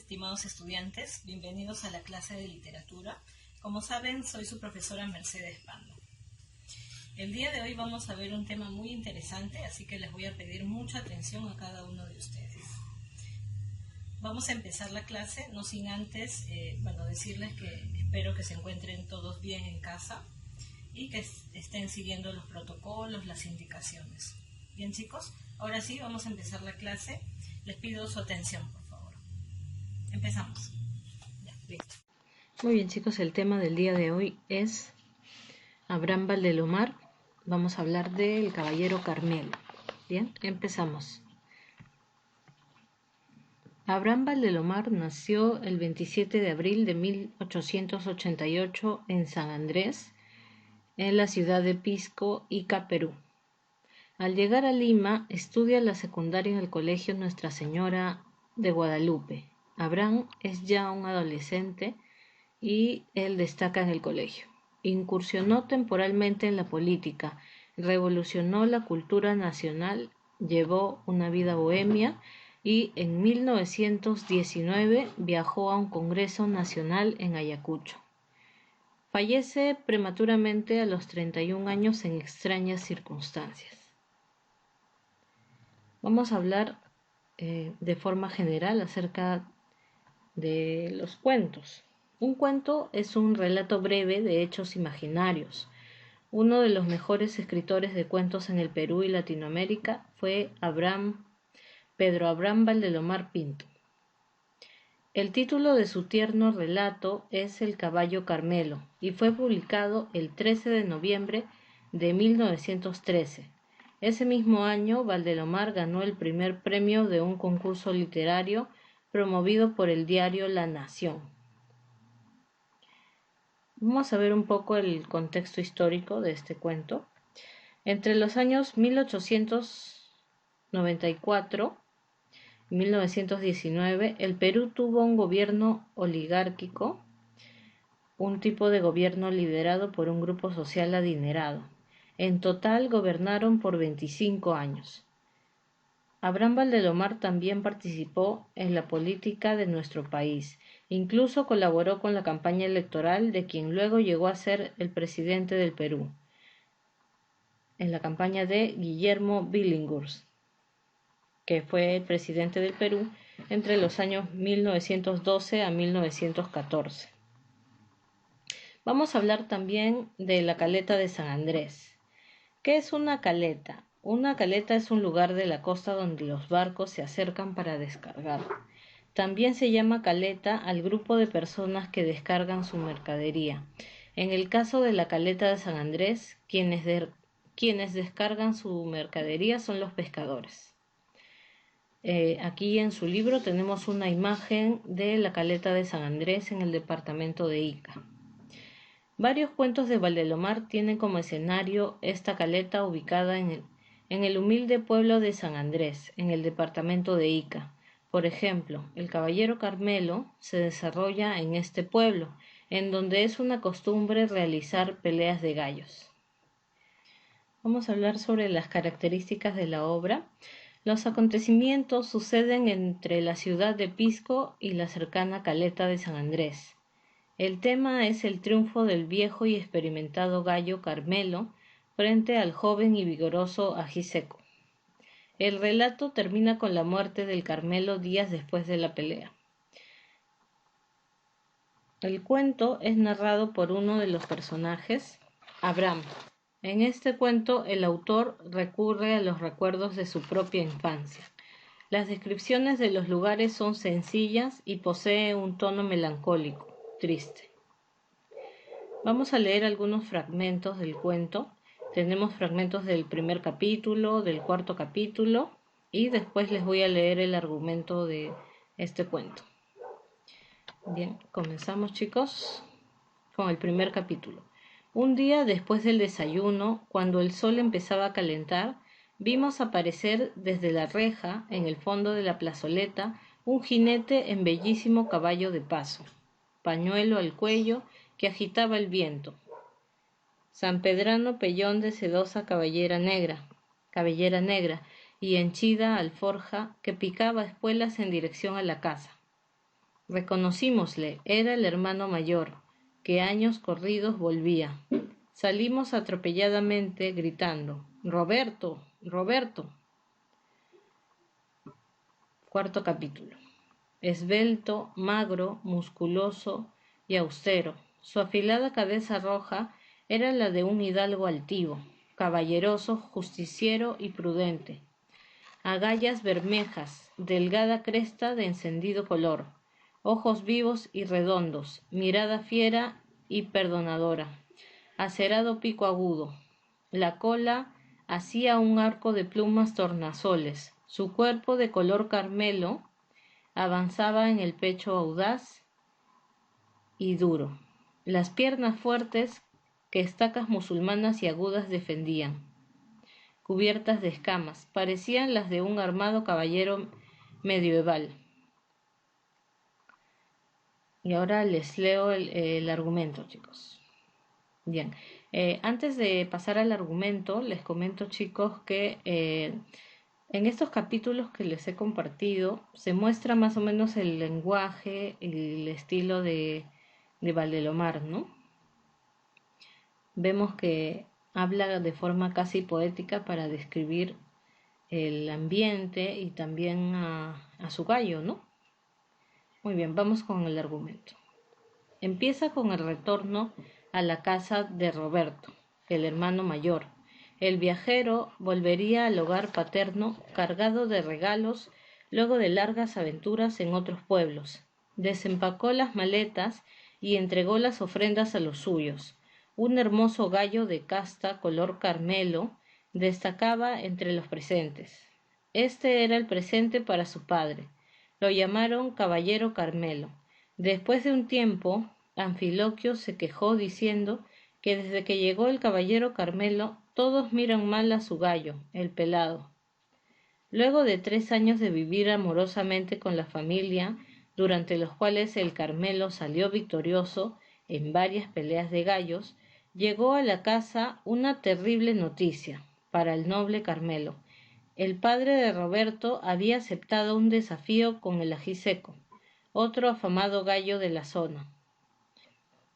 estimados estudiantes, bienvenidos a la clase de literatura. Como saben, soy su profesora Mercedes Pando. El día de hoy vamos a ver un tema muy interesante, así que les voy a pedir mucha atención a cada uno de ustedes. Vamos a empezar la clase, no sin antes, decirles que espero que se encuentren todos bien en casa y que estén siguiendo los protocolos, las indicaciones. Bien, chicos, ahora sí vamos a empezar la clase. Les pido su atención, por favor. Empezamos. Ya, listo. Muy bien, chicos, el tema del día de hoy es Abraham Valdelomar. Vamos a hablar del Caballero Carmelo. Bien, empezamos. Abraham Valdelomar nació el 27 de abril de 1888 en San Andrés, en la ciudad de Pisco, Ica, Perú. Al llegar a Lima, estudia la secundaria en el Colegio Nuestra Señora de Guadalupe. Abraham es ya un adolescente y él destaca en el colegio. Incursionó temporalmente en la política, revolucionó la cultura nacional, llevó una vida bohemia y en 1919 viajó a un congreso nacional en Ayacucho. Fallece prematuramente a los 31 años en extrañas circunstancias. Vamos a hablar de forma general acerca de los cuentos. Un cuento es un relato breve de hechos imaginarios. Uno de los mejores escritores de cuentos en el Perú y Latinoamérica fue Pedro Abraham Valdelomar Pinto. El título de su tierno relato es El caballo Carmelo y fue publicado el 13 de noviembre de 1913. Ese mismo año, Valdelomar ganó el primer premio de un concurso literario promovido por el diario La Nación. Vamos a ver un poco el contexto histórico de este cuento. Entre los años 1894 y 1919, el Perú tuvo un gobierno oligárquico, un tipo de gobierno liderado por un grupo social adinerado. En total gobernaron por 25 años. Abraham Valdelomar también participó en la política de nuestro país. Incluso colaboró con la campaña electoral de quien luego llegó a ser el presidente del Perú, en la campaña de Guillermo Billinghurst, que fue el presidente del Perú entre los años 1912 a 1914. Vamos a hablar también de la caleta de San Andrés. ¿Qué es una caleta? Una caleta es un lugar de la costa donde los barcos se acercan para descargar. También se llama caleta al grupo de personas que descargan su mercadería. En el caso de la caleta de San Andrés, quienes descargan su mercadería son los pescadores. Aquí en su libro tenemos una imagen de la caleta de San Andrés en el departamento de Ica. Varios cuentos de Valdelomar tienen como escenario esta caleta ubicada en el humilde pueblo de San Andrés, en el departamento de Ica. Por ejemplo, El Caballero Carmelo se desarrolla en este pueblo, en donde es una costumbre realizar peleas de gallos. Vamos a hablar sobre las características de la obra. Los acontecimientos suceden entre la ciudad de Pisco y la cercana caleta de San Andrés. El tema es el triunfo del viejo y experimentado gallo Carmelo frente al joven y vigoroso Ajiseco. El relato termina con la muerte del Carmelo días después de la pelea. El cuento es narrado por uno de los personajes, Abraham. En este cuento el autor recurre a los recuerdos de su propia infancia. Las descripciones de los lugares son sencillas y posee un tono melancólico, triste. Vamos a leer algunos fragmentos del cuento. Tenemos fragmentos del primer capítulo, del cuarto capítulo y después les voy a leer el argumento de este cuento. Bien, comenzamos, chicos, con el primer capítulo. Un día después del desayuno, cuando el sol empezaba a calentar, vimos aparecer desde la reja, en el fondo de la plazoleta, un jinete en bellísimo caballo de paso, pañuelo al cuello, que agitaba el viento. Sanpedrano pellón de sedosa cabellera negra, y henchida alforja que picaba espuelas en dirección a la casa. Reconocímosle, era el hermano mayor, que años corridos volvía. Salimos atropelladamente gritando: ¡Roberto! ¡Roberto! Cuarto capítulo. Esbelto, magro, musculoso y austero, su afilada cabeza roja era la de un hidalgo altivo, caballeroso, justiciero y prudente. Agallas bermejas, delgada cresta de encendido color, ojos vivos y redondos, mirada fiera y perdonadora, acerado pico agudo. La cola hacía un arco de plumas tornasoles, su cuerpo de color carmelo avanzaba en el pecho audaz y duro, las piernas fuertes que estacas musulmanas y agudas defendían, cubiertas de escamas, parecían las de un armado caballero medieval. Y ahora les leo el argumento, chicos. Bien, antes de pasar al argumento, les comento, chicos, que en estos capítulos que les he compartido se muestra más o menos el lenguaje, el estilo de Valdelomar, ¿no? Vemos que habla de forma casi poética para describir el ambiente y también a su gallo, ¿no? Muy bien, vamos con el argumento. Empieza con el retorno a la casa de Roberto, el hermano mayor. El viajero volvería al hogar paterno cargado de regalos luego de largas aventuras en otros pueblos. Desempacó las maletas y entregó las ofrendas a los suyos. Un hermoso gallo de casta color carmelo destacaba entre los presentes. Este era el presente para su padre. Lo llamaron Caballero Carmelo. Después de un tiempo, Anfiloquio se quejó diciendo que desde que llegó el Caballero Carmelo todos miran mal a su gallo, el pelado. Luego de 3 años de vivir amorosamente con la familia, durante los cuales el Carmelo salió victorioso en varias peleas de gallos, llegó a la casa una terrible noticia para el noble Carmelo. El padre de Roberto había aceptado un desafío con el ajiseco, otro afamado gallo de la zona.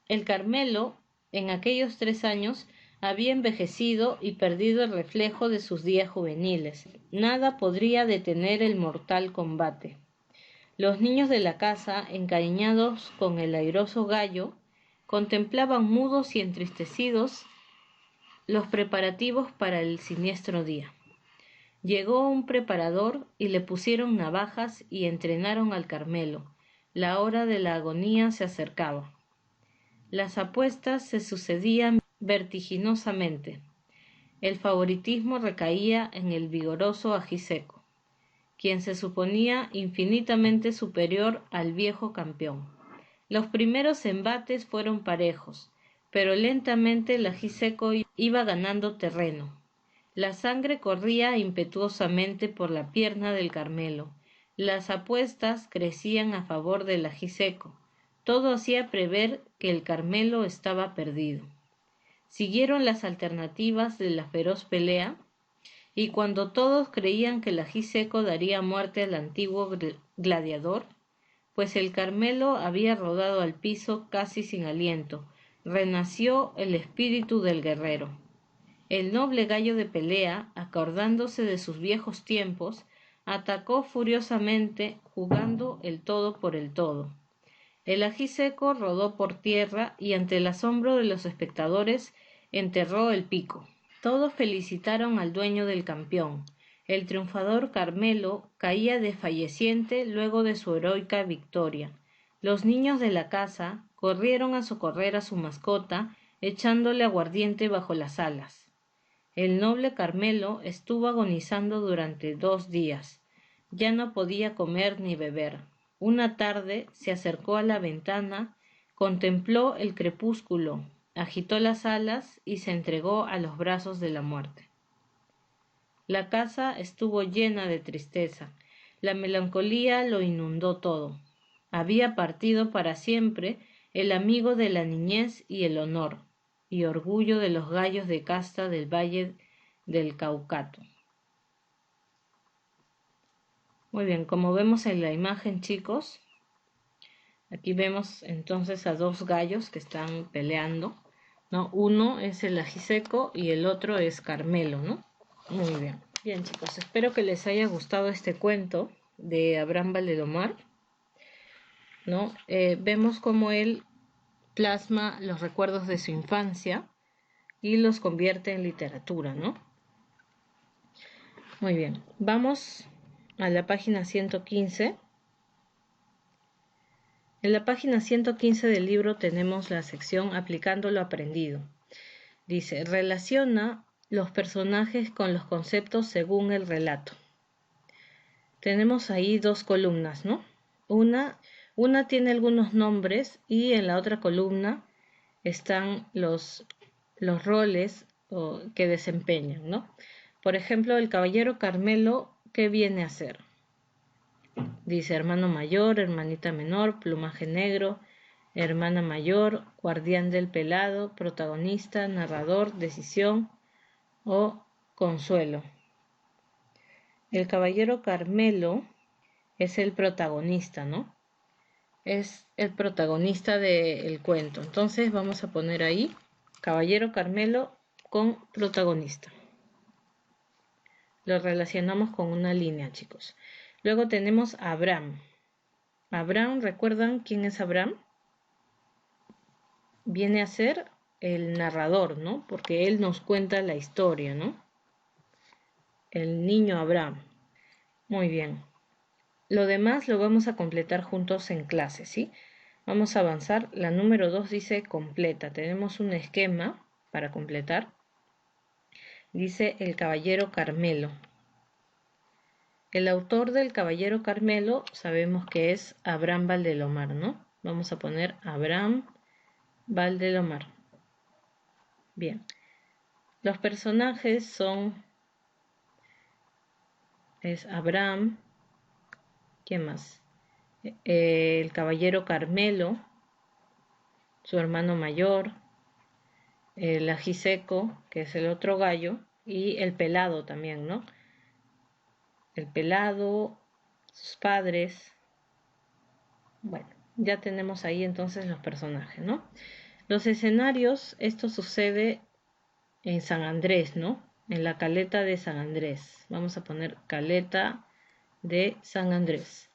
El Carmelo, en aquellos 3 años, había envejecido y perdido el reflejo de sus días juveniles. Nada podría detener el mortal combate. Los niños de la casa, encariñados con el airoso gallo, contemplaban mudos y entristecidos los preparativos para el siniestro día. Llegó un preparador y le pusieron navajas y entrenaron al Carmelo. La hora de la agonía se acercaba. Las apuestas se sucedían vertiginosamente. El favoritismo recaía en el vigoroso ajiseco, quien se suponía infinitamente superior al viejo campeón. Los primeros embates fueron parejos, pero lentamente el ajiseco iba ganando terreno. La sangre corría impetuosamente por la pierna del Carmelo. Las apuestas crecían a favor del ajiseco. Todo hacía prever que el Carmelo estaba perdido. Siguieron las alternativas de la feroz pelea, y cuando todos creían que el ajiseco daría muerte al antiguo gladiador, pues el Carmelo había rodado al piso casi sin aliento, renació el espíritu del guerrero. El noble gallo de pelea, acordándose de sus viejos tiempos, atacó furiosamente, jugando el todo por el todo. El ajiseco rodó por tierra y ante el asombro de los espectadores enterró el pico. Todos felicitaron al dueño del campeón. El triunfador Carmelo caía desfalleciente luego de su heroica victoria. Los niños de la casa corrieron a socorrer a su mascota, echándole aguardiente bajo las alas. El noble Carmelo estuvo agonizando durante 2 días. Ya no podía comer ni beber. Una tarde se acercó a la ventana, contempló el crepúsculo, agitó las alas y se entregó a los brazos de la muerte. La casa estuvo llena de tristeza. La melancolía lo inundó todo. Había partido para siempre el amigo de la niñez y el honor, y orgullo de los gallos de casta del Valle del Caucato. Muy bien, como vemos en la imagen, chicos, Aquí vemos entonces a dos gallos que están peleando, ¿no? Uno es el ajiseco y el otro es Carmelo, ¿no? Muy bien. Bien, chicos, espero que les haya gustado este cuento de Abraham Valdelomar, ¿no? Vemos cómo él plasma los recuerdos de su infancia y los convierte en literatura, ¿no? Muy bien, vamos a la página 115. En la página 115 del libro tenemos la sección Aplicando lo aprendido. Dice, relaciona los personajes con los conceptos según el relato. Tenemos ahí dos columnas, ¿no? Una tiene algunos nombres y en la otra columna están los roles que desempeñan, ¿no? Por ejemplo, el caballero Carmelo, ¿qué viene a ser? Dice hermano mayor, hermanita menor, plumaje negro, hermana mayor, guardián del pelado, protagonista, narrador, decisión o consuelo. El caballero Carmelo es el protagonista, ¿no? Es el protagonista del cuento. Entonces vamos a poner ahí caballero Carmelo con protagonista. Lo relacionamos con una línea, chicos. Luego tenemos a Abraham. Abraham, ¿recuerdan quién es Abraham? Viene a ser el narrador, ¿no? Porque él nos cuenta la historia, ¿no? El niño Abraham. Muy bien. Lo demás lo vamos a completar juntos en clase, ¿sí? Vamos a avanzar. La número 2 dice completa. Tenemos un esquema para completar. Dice el caballero Carmelo. El autor del caballero Carmelo sabemos que es Abraham Valdelomar, ¿no? Vamos a poner Abraham Valdelomar. Bien. Los personajes son... Es Abraham. ¿Quién más? El caballero Carmelo, su hermano mayor, el ajiseco, que es el otro gallo, y el pelado también, ¿no? El pelado, sus padres. Bueno, ya tenemos ahí entonces los personajes, ¿no? Los escenarios, esto sucede en San Andrés, ¿no? En la caleta de San Andrés. Vamos a poner caleta de San Andrés.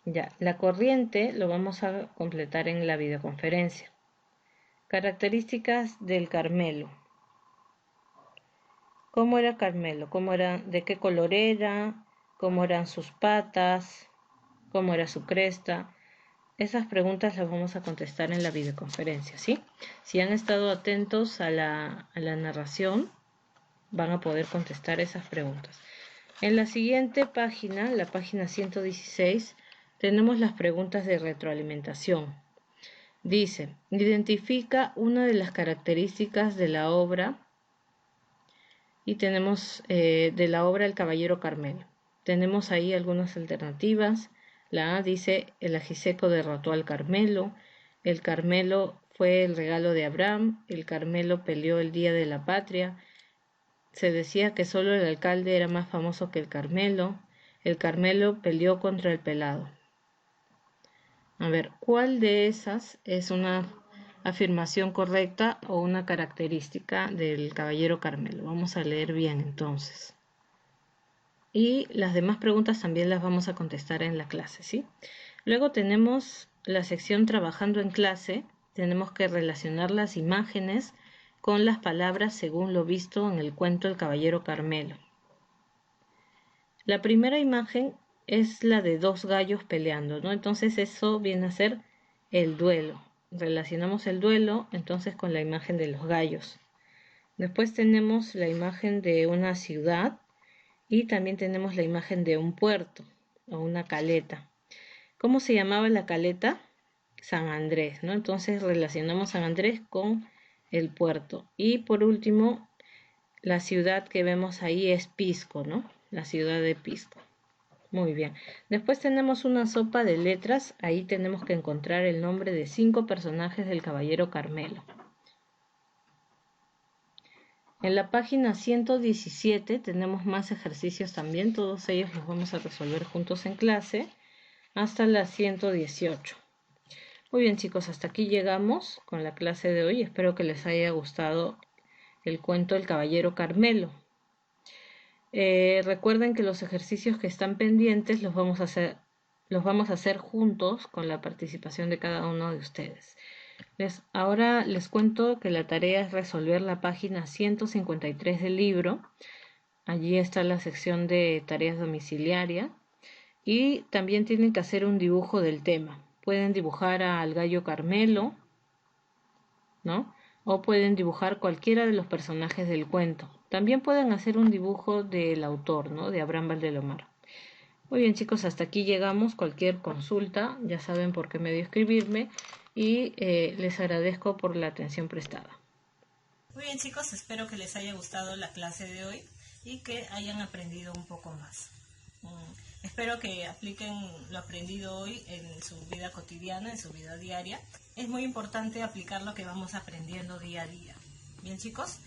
Ya, la corriente lo vamos a completar en la videoconferencia. Características del Carmelo. ¿Cómo era Carmelo? ¿Cómo era, de qué color era? ¿Cómo eran sus patas? ¿Cómo era su cresta? Esas preguntas las vamos a contestar en la videoconferencia, ¿sí? Si han estado atentos a la narración, van a poder contestar esas preguntas. En la siguiente página, la página 116, tenemos las preguntas de retroalimentación. Dice, identifica una de las características de la obra y tenemos de la obra El Caballero Carmelo. Tenemos ahí algunas alternativas. La A dice, el ajiseco derrotó al Carmelo, el Carmelo fue el regalo de Abraham, el Carmelo peleó el Día de la Patria, se decía que solo el alcalde era más famoso que el Carmelo peleó contra el pelado. A ver, ¿cuál de esas es una afirmación correcta o una característica del caballero Carmelo? Vamos a leer bien entonces. Y las demás preguntas también las vamos a contestar en la clase, ¿sí? Luego tenemos la sección Trabajando en clase. Tenemos que relacionar las imágenes con las palabras según lo visto en el cuento El Caballero Carmelo. La primera imagen es la de dos gallos peleando, ¿no? Entonces eso viene a ser el duelo. Relacionamos el duelo entonces con la imagen de los gallos. Después tenemos la imagen de una ciudad y también tenemos la imagen de un puerto o una caleta. ¿Cómo se llamaba la caleta? San Andrés, ¿no? Entonces relacionamos San Andrés con el puerto. Y por último, la ciudad que vemos ahí es Pisco, ¿no? La ciudad de Pisco. Muy bien. Después tenemos una sopa de letras. Ahí tenemos que encontrar el nombre de 5 personajes del Caballero Carmelo. En la página 117 tenemos más ejercicios también, todos ellos los vamos a resolver juntos en clase hasta la 118. Muy bien chicos, hasta aquí llegamos con la clase de hoy. Espero que les haya gustado el cuento El Caballero Carmelo. Recuerden que los ejercicios que están pendientes los vamos a hacer juntos con la participación de cada uno de ustedes. Ahora les cuento que la tarea es resolver la página 153 del libro. Allí está la sección de tareas domiciliarias y también tienen que hacer un dibujo del tema. Pueden dibujar al gallo Carmelo, ¿no? O pueden dibujar cualquiera de los personajes del cuento. También pueden hacer un dibujo del autor, ¿no? De Abraham Valdelomar. Muy bien chicos, hasta aquí llegamos. Cualquier consulta, ya saben por qué medio escribirme y les agradezco por la atención prestada. Muy bien chicos, espero que les haya gustado la clase de hoy y que hayan aprendido un poco más. Espero que apliquen lo aprendido hoy en su vida cotidiana, en su vida diaria. Es muy importante aplicar lo que vamos aprendiendo día a día. Bien chicos,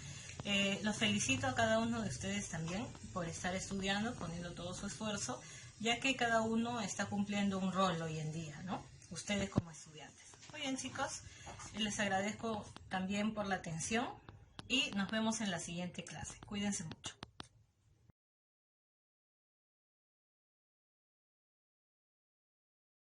los felicito a cada uno de ustedes también por estar estudiando, poniendo todo su esfuerzo, ya que cada uno está cumpliendo un rol hoy en día, ¿no? Ustedes como estudiantes. Muy bien chicos, les agradezco también por la atención y nos vemos en la siguiente clase. Cuídense mucho.